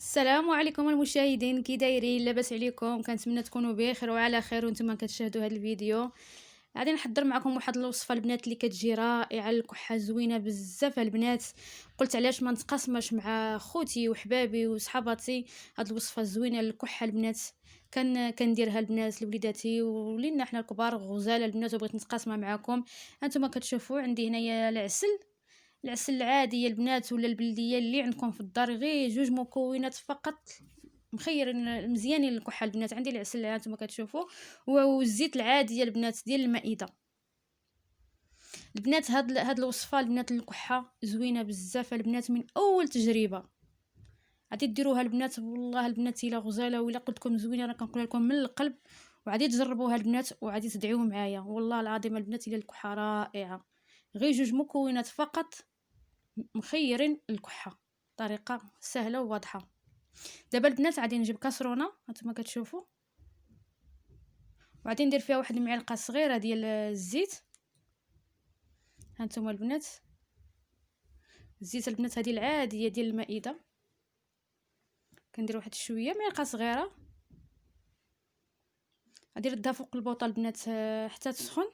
السلام عليكم المشاهدين، كي دايرين؟ لاباس عليكم؟ كنتمنى تكونوا بخير وعلى خير وانتم كتشاهدوا هذا الفيديو. غادي نحضر معكم واحد الوصفه البنات اللي كتجي رائعه، الكحه زوينه بزاف البنات. قلت علاش ما نتقاسمش مع خوتي وحبابي وصحاباتي هاد الوصفه الزوينه للكحه البنات. كنديرها البنات لوليداتي ولينا حنا الكبار غزال البنات، وبغيت نتقاسمها معكم. هانتوما كتشوفوا عندي هنايا العسل العادي يا البنات ولا البلديه اللي عندكم في الدار، غير جوج مكونات فقط مخيرين مزيانين للكحه البنات. عندي العسل اللي هانتوما كتشوفوا والزيت العادي يا البنات ديال المائده. البنات هاد الوصفه البنات للكحه زوينه بزاف البنات، من اول تجربه غادي ديروها البنات. والله البنات الا غزاله ولا قلت لكم زوينه راه كنقول لكم من القلب، وغادي تجربوها البنات وغادي تدعيو معايا. والله العظيم البنات الا الكحه رائعه، غير جوج مكونات فقط مخيرين الكحه، طريقه سهله وواضحه. دابا البنات غادي نجيب كاسرونه هانتوما كتشوفوا، وغادي ندير فيها واحد المعلقه صغيره ديال الزيت. هانتوما البنات الزيت البنات هذه العاديه ديال المائده، كندير واحد شويه معلقه صغيره. غادي نردها فوق البوطه البنات حتى تسخن.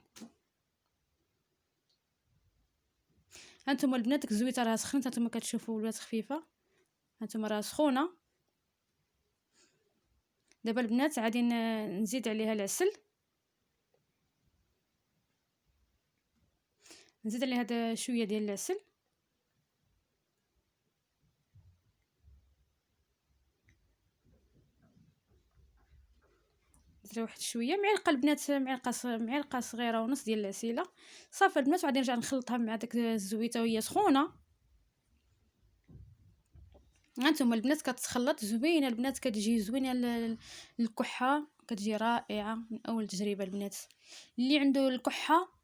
هانتوما البنات ديك الزويته راه سخنت، هانتوما كتشوفوا ولات خفيفه. هانتوما راه سخونه. دابا البنات غادي نزيد عليها العسل، نزيد عليها هذا شويه ديال العسل. نزيد واحد شويه معلقه البنات، معلقه صغيره ونص ديال العسيله. صافي البنات وغادي نرجع نخلطها مع داك الزويته وهي سخونه. هانتوما البنات كتخلط زوينه البنات، كتجي زوينه الكحه، كتجي رائعه من اول تجربه البنات. اللي عنده الكحه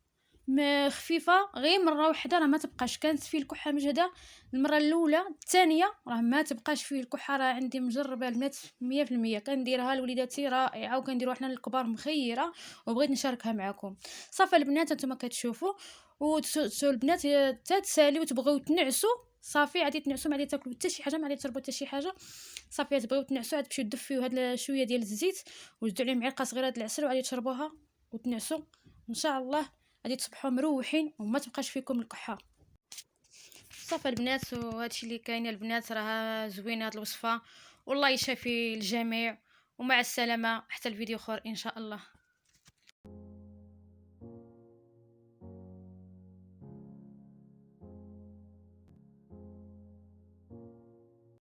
خفيفه غير مره واحده راه ما تبقاش. كانت فيه الكحه مجهده المره الاولى، الثانيه راه ما تبقاش فيه الكحه. راه عندي مجربه البنات 100%، كنديرها لوليداتي رائعه وكنديروا حنا للكبار مخيره، وبغيت نشاركها معكم. صافي البنات هانتوما كتشوفوا البنات حتى تسالي وتبغيو تنعسوا. صافي غادي تنعسوا، ما غادي تاكلوا حتى شي حاجه، ما غادي تشربوا حتى شي حاجه. صافي تبغيو تنعسوا غادي تمشيو تدفيو هاد شويه ديال الزيت وتزيدوا عليه معلقه صغيره ديال العسل وغادي تشربوها وتنعسوا ان شاء الله. غادي تصبحوا مروحين وما تبقاش فيكم الكحه. صافي البنات وهادشي اللي كاين البنات، راه زوينه هاد الوصفه. والله يشافي الجميع، ومع السلامه حتى الفيديو اخر ان شاء الله.